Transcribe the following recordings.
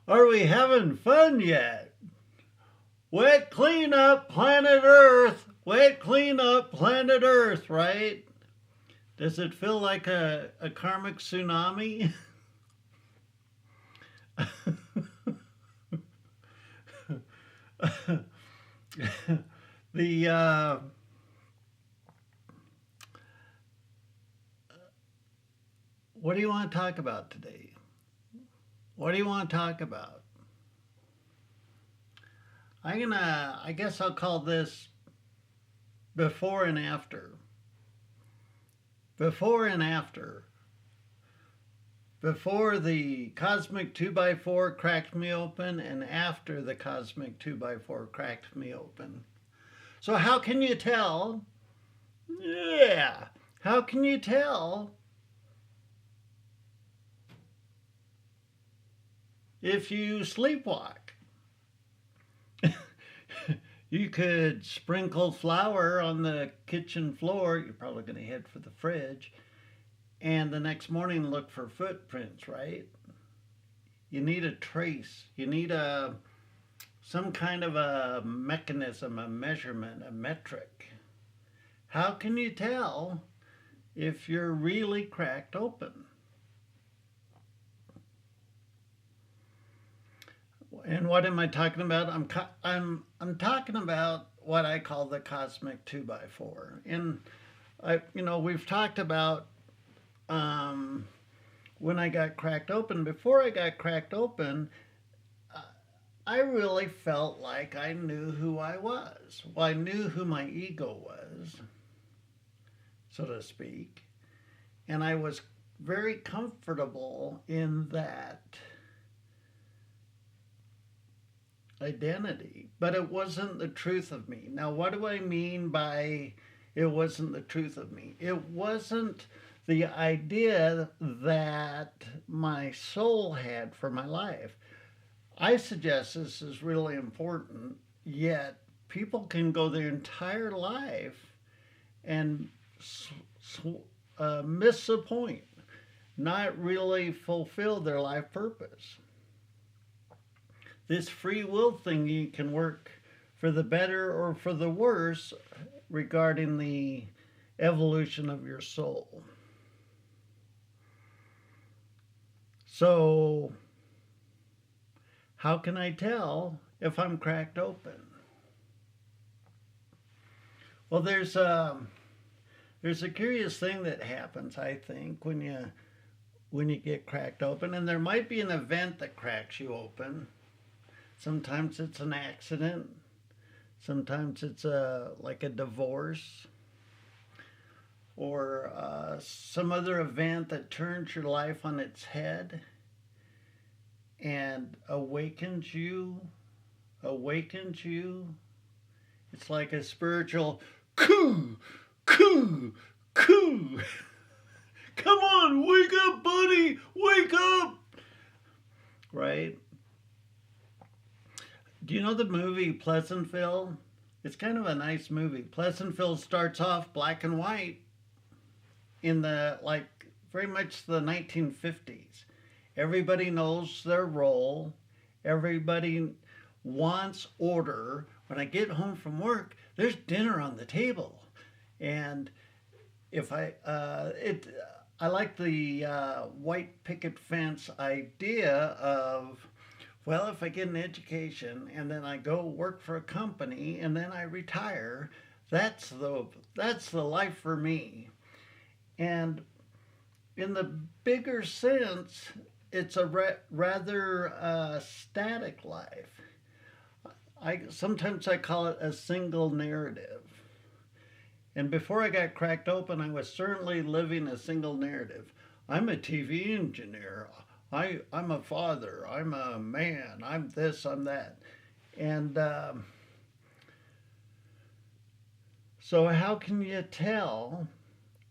Are we having fun yet? Wet clean up planet Earth. Wet clean up planet Earth, right? Does it feel like a karmic tsunami? the What do you want to talk about today? What do you want to talk about? I guess I'll call this before and after. Before and after. Before the cosmic 2 by 4 cracked me open, and after the cosmic 2 by 4 cracked me open. So, how can you tell? Yeah. How can you tell if you sleepwalk? You could sprinkle flour on the kitchen floor. You're probably going to head for the fridge. And the next morning look for footprints, right? You need a trace. You need some kind of a mechanism, a measurement, a metric. How can you tell if you're really cracked open? And what am I talking about? I'm talking about what I call the cosmic 2 by 4. And we've talked about um, when I got cracked open. Before I got cracked open, uh, I really felt like I knew who I was. Well, I knew who my ego was, so to speak, and I was very comfortable in that identity, but it wasn't the truth of me. Now, what do I mean by it wasn't the truth of me? It wasn't the idea that my soul had for my life. I suggest this is really important, yet people can go their entire life and miss the point, not really fulfill their life purpose. This free will thingy can work for the better or for the worse regarding the evolution of your soul. So, how can I tell if I'm cracked open? Well, there's a curious thing that happens, I think, when you get cracked open, and there might be an event that cracks you open. Sometimes it's an accident. Sometimes it's like a divorce or some other event that turns your life on its head and awakens you. It's like a spiritual coo, coo, coo. Come on, wake up, buddy, wake up. Right? Do you know the movie Pleasantville? It's kind of a nice movie. Pleasantville starts off black and white in the like very much the 1950s. Everybody knows their role. Everybody wants order. When I get home from work, there's dinner on the table, and if I like the white picket fence idea of, well, if I get an education and then I go work for a company and then I retire, that's the life for me. And in the bigger sense, it's a rather static life. I call it a single narrative. And before I got cracked open, I was certainly living a single narrative. I'm a TV engineer. I'm a father. I'm a man. I'm this. I'm that. And so, how can you tell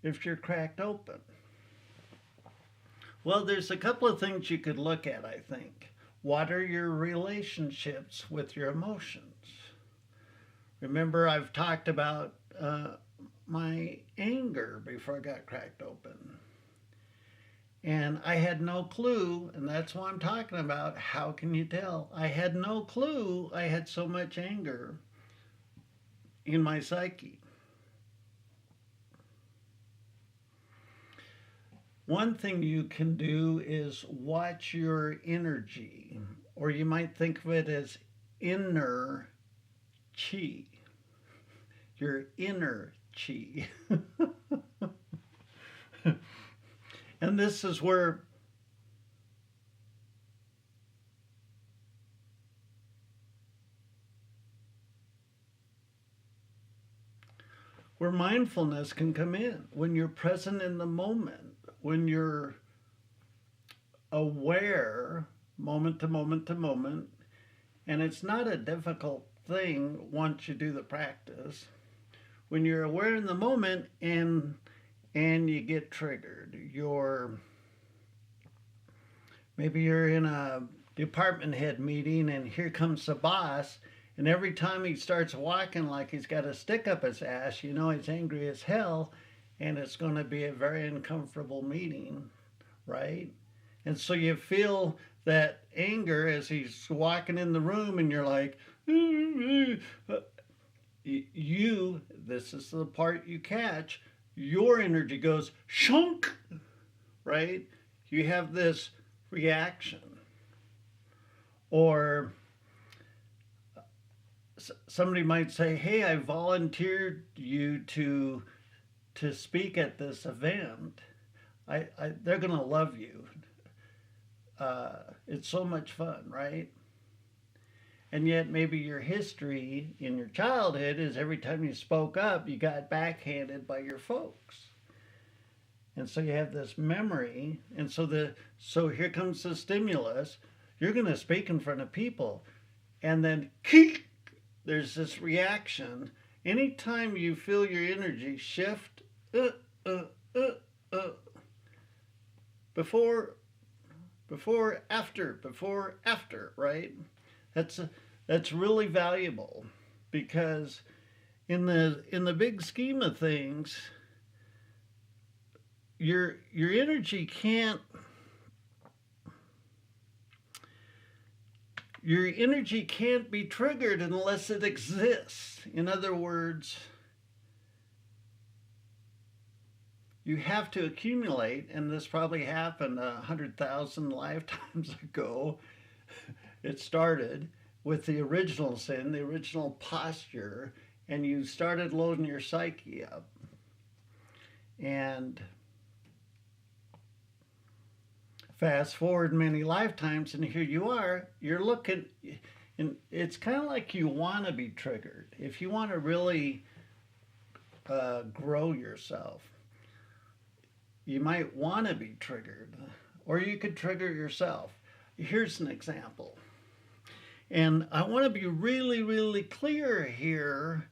if you're cracked open? Well, there's a couple of things you could look at, I think. What are your relationships with your emotions? Remember, I've talked about my anger before I got cracked open. And I had no clue, and that's what I'm talking about. How can you tell? I had no clue I had so much anger in my psyche. One thing you can do is watch your energy, or you might think of it as inner chi. Your inner chi. And this is where mindfulness can come in. When you're present in the moment, when you're aware moment to moment to moment, and it's not a difficult thing once you do the practice. When you're aware in the moment and you get triggered, maybe you're in a department head meeting and here comes the boss, and every time he starts walking like he's got a stick up his ass, you know he's angry as hell, and it's going to be a very uncomfortable meeting, right? And so you feel that anger as he's walking in the room, and you're like, this is the part you catch, your energy goes shunk, right? You have this reaction. Or somebody might say, hey, I volunteered you to speak at this event. They're going to love you. It's so much fun, right? And yet maybe your history in your childhood is every time you spoke up, you got backhanded by your folks. And so you have this memory, and so here comes the stimulus. You're going to speak in front of people, and then there's this reaction. Anytime you feel your energy shift, before, after, right? That's really valuable, because in the big scheme of things, your energy can't be triggered unless it exists. In other words, you have to accumulate, and this probably happened 100,000 lifetimes ago. It started with the original sin, the original posture, and you started loading your psyche up. And fast forward many lifetimes, and here you are, you're looking, and it's kind of like you want to be triggered. If you want to really grow yourself, you might want to be triggered, or you could trigger yourself. Here's an example. And I want to be really, really clear here.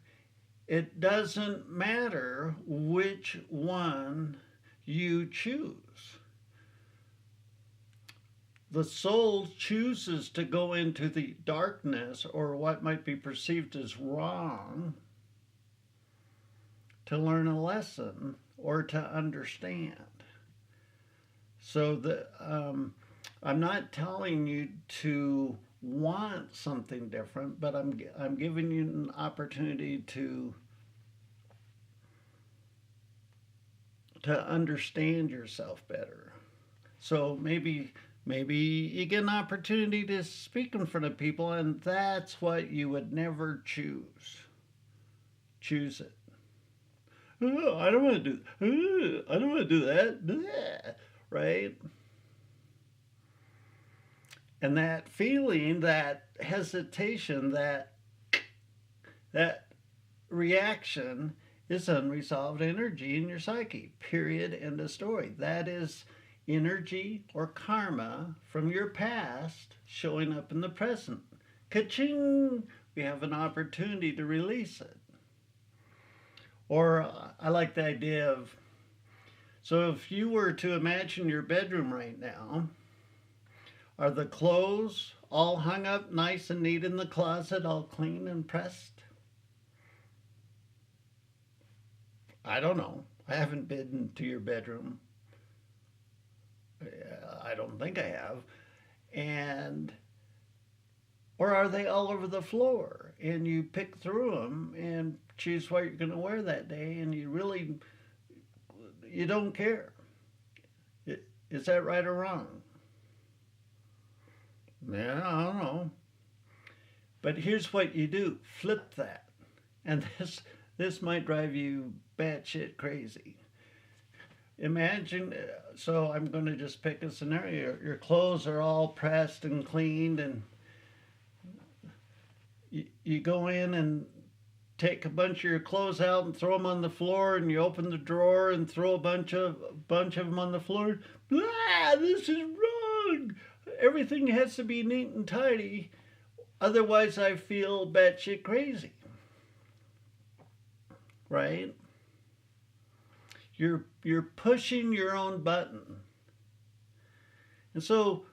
It doesn't matter which one you choose. The soul chooses to go into the darkness, or what might be perceived as wrong, to learn a lesson or to understand. So I'm not telling you to want something different, but I'm giving you an opportunity to understand yourself better. So maybe you get an opportunity to speak in front of people, and that's what you would never choose. Choose it. Oh, I don't want to do. I don't want to do that. Right? And that feeling, that hesitation, that reaction is unresolved energy in your psyche. Period. End of story. That is energy or karma from your past showing up in the present. Ka-ching! We have an opportunity to release it. Or I like the idea of, so if you were to imagine your bedroom right now, are the clothes all hung up nice and neat in the closet, all clean and pressed? I don't know. I haven't been to your bedroom. I don't think I have. And or are they all over the floor and you pick through them and choose what you're going to wear that day and you don't care. Is that right or wrong? Yeah, I don't know. But here's what you do: flip that, and this might drive you batshit crazy. Imagine. So I'm going to just pick a scenario. Your clothes are all pressed and cleaned, and you go in and take a bunch of your clothes out and throw them on the floor, and you open the drawer and throw a bunch of them on the floor. Blah! This is wrong. Everything has to be neat and tidy, otherwise I feel batshit crazy, right? You're pushing your own button, and so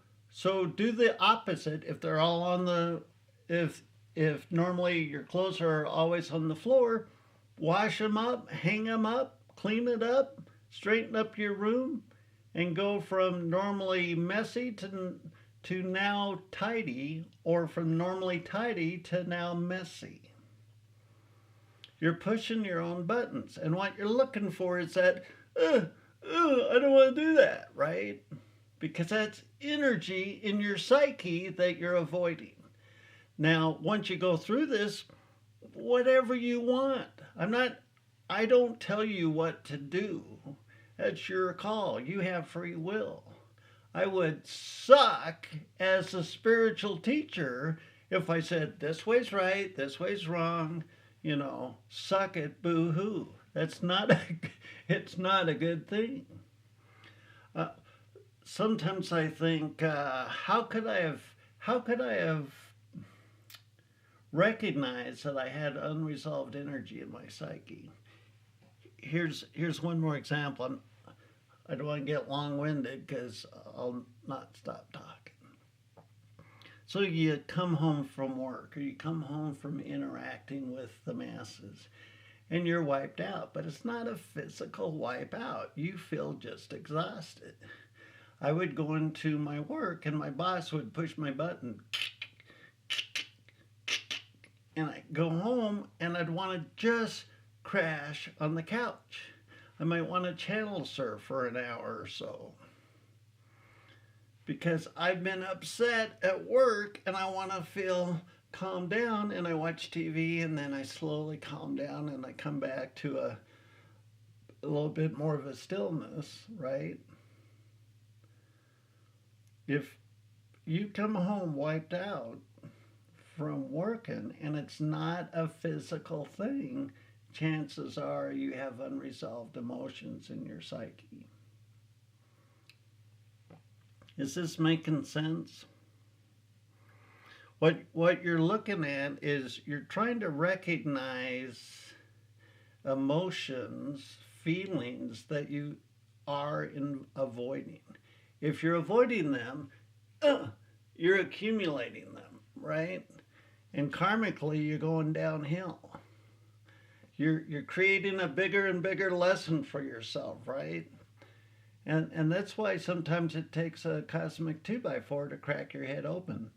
do the opposite. If they're all on the if normally your clothes are always on the floor, wash them up, hang them up, clean it up, straighten up your room, and go from normally messy to now tidy, or from normally tidy to now messy. You're pushing your own buttons, and what you're looking for is that, I don't want to do that, right? Because that's energy in your psyche that you're avoiding. Now, once you go through this, whatever you want. I don't tell you what to do. That's your call. You have free will. I would suck as a spiritual teacher if I said this way's right, this way's wrong, suck it, boo hoo. That's not a, it's not a good thing. Uh, Sometimes I think, how could I have recognized that I had unresolved energy in my psyche? Here's one more example. I don't want to get long-winded because I'll not stop talking. So you come home from work or you come home from interacting with the masses and you're wiped out, but it's not a physical wipe out. You feel just exhausted. I would go into my work and my boss would push my button and I'd go home and I'd want to just crash on the couch. I might want to channel surf for an hour or so because I've been upset at work and I want to feel calm down, and I watch TV and then I slowly calm down and I come back to a little bit more of a stillness, right? If you come home wiped out from working and it's not a physical thing, chances are you have unresolved emotions in your psyche. Is this making sense? What you're looking at is you're trying to recognize emotions, feelings that you are avoiding. If you're avoiding them, you're accumulating them, right? And karmically, you're going downhill. You're creating a bigger and bigger lesson for yourself, right? And that's why sometimes it takes a cosmic 2x4 to crack your head open.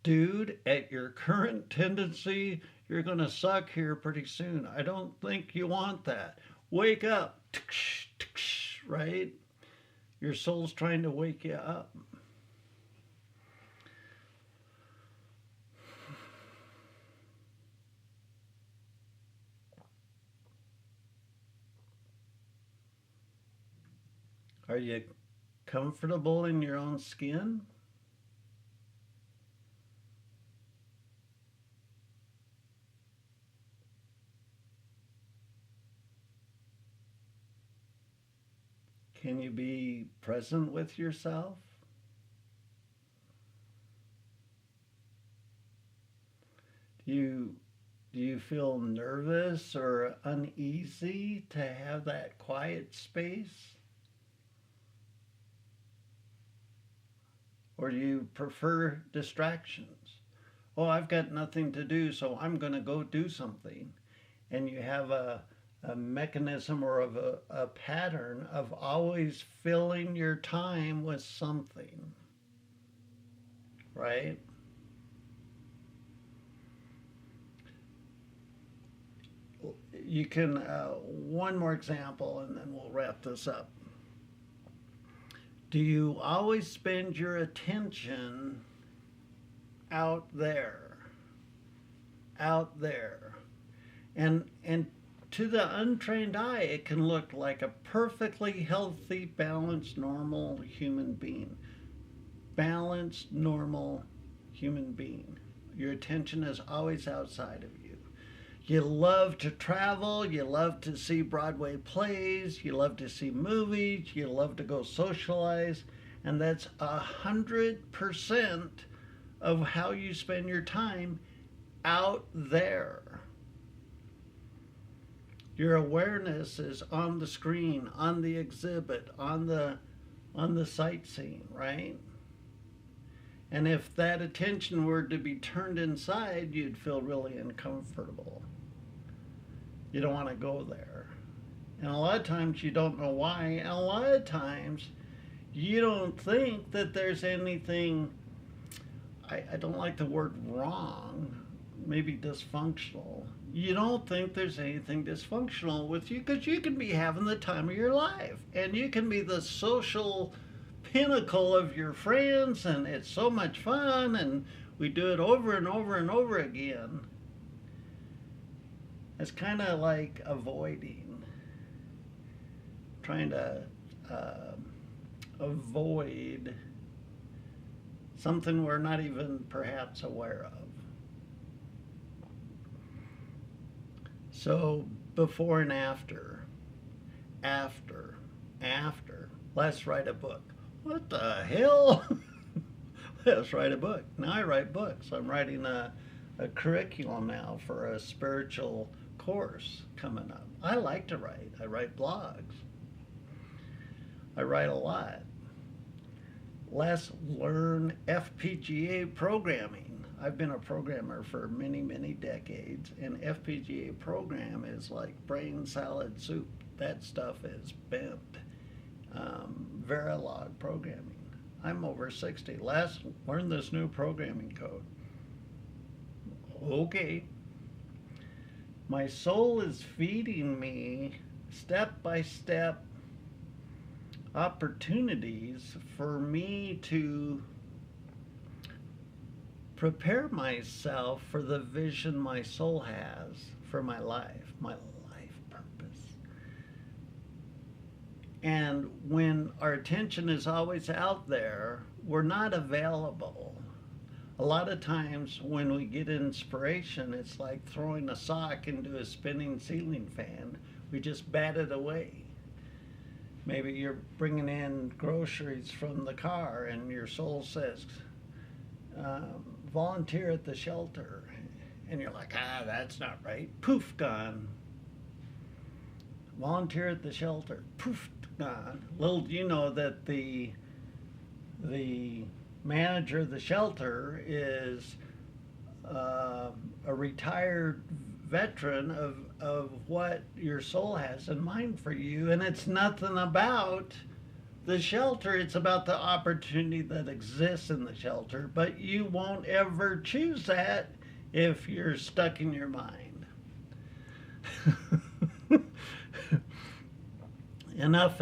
Dude, at your current tendency, you're going to suck here pretty soon. I don't think you want that. Wake up, right? Your soul's trying to wake you up. Are you comfortable in your own skin? Can you be present with yourself? Do you do you feel nervous or uneasy to have that quiet space? Or do you prefer distractions? Oh, I've got nothing to do, so I'm going to go do something. And you have a mechanism or of a pattern of always filling your time with something, right? You can, one more example and then we'll wrap this up. Do you always spend your attention out there? Out there. And to the untrained eye, it can look like a perfectly healthy, balanced, normal human being. Balanced, normal human being. Your attention is always outside of you. You love to travel, you love to see Broadway plays, you love to see movies, you love to go socialize, and that's 100% of how you spend your time out there. Your awareness is on the screen, on the exhibit, on the sightseeing, right? And if that attention were to be turned inside, you'd feel really uncomfortable. You don't want to go there. And a lot of times you don't know why. And a lot of times you don't think that there's anything, I don't like the word wrong, maybe dysfunctional. You don't think there's anything dysfunctional with you because you can be having the time of your life. And you can be the social pinnacle of your friends and it's so much fun and we do it over and over and over again. It's kind of like avoiding, trying to avoid something we're not even perhaps aware of. So before and after, let's write a book. What the hell? Let's write a book. Now I write books. I'm writing a curriculum now for a spiritual course coming up. I like to write. I write blogs. I write a lot. Let's learn FPGA programming. I've been a programmer for many, many decades, and FPGA program is like brain salad soup. That stuff is bent. Verilog programming. I'm over 60. Let's learn this new programming code. Okay. My soul is feeding me step by step opportunities for me to prepare myself for the vision my soul has for my life purpose. And when our attention is always out there, we're not available. A lot of times when we get inspiration, it's like throwing a sock into a spinning ceiling fan. We just bat it away. Maybe you're bringing in groceries from the car and your soul says, volunteer at the shelter. And you're like, that's not right. Poof, gone. Volunteer at the shelter. Poof, gone. Little do you know that the manager of the shelter is a retired veteran of what your soul has in mind for you, and it's nothing about the shelter, it's about the opportunity that exists in the shelter, but you won't ever choose that if you're stuck in your mind. Enough.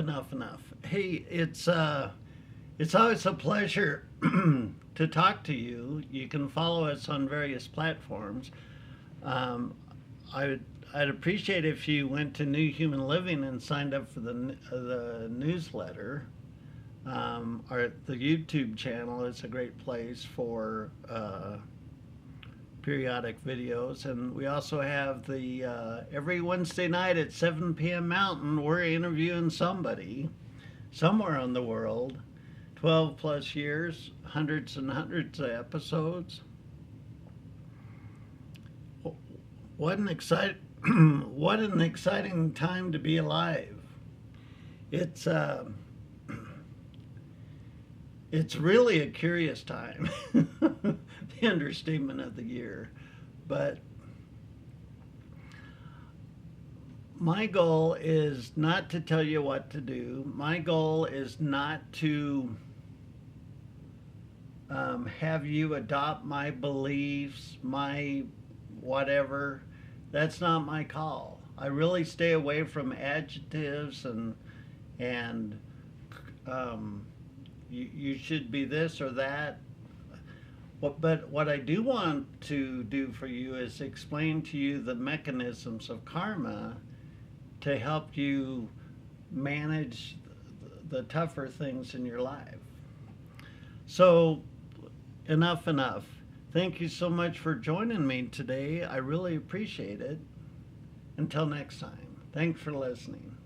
Hey, it's always a pleasure to talk to you. You can follow us on various platforms. I'd appreciate if you went to New Human Living and signed up for the newsletter. The YouTube channel is a great place for periodic videos, and we also have the every Wednesday night at 7 p.m. Mountain, we're interviewing somebody somewhere in the world. 12 plus years, hundreds and hundreds of episodes. What an exciting time to be alive. It's really a curious time. The understatement of the year. But My goal is not to tell you what to do. My goal is not to have you adopt my beliefs, my whatever. That's not my call. I really stay away from adjectives and you should be this or that. But what I do want to do for you is explain to you the mechanisms of karma to help you manage the tougher things in your life. So, enough. Thank you so much for joining me today. I really appreciate it. Until next time, thanks for listening.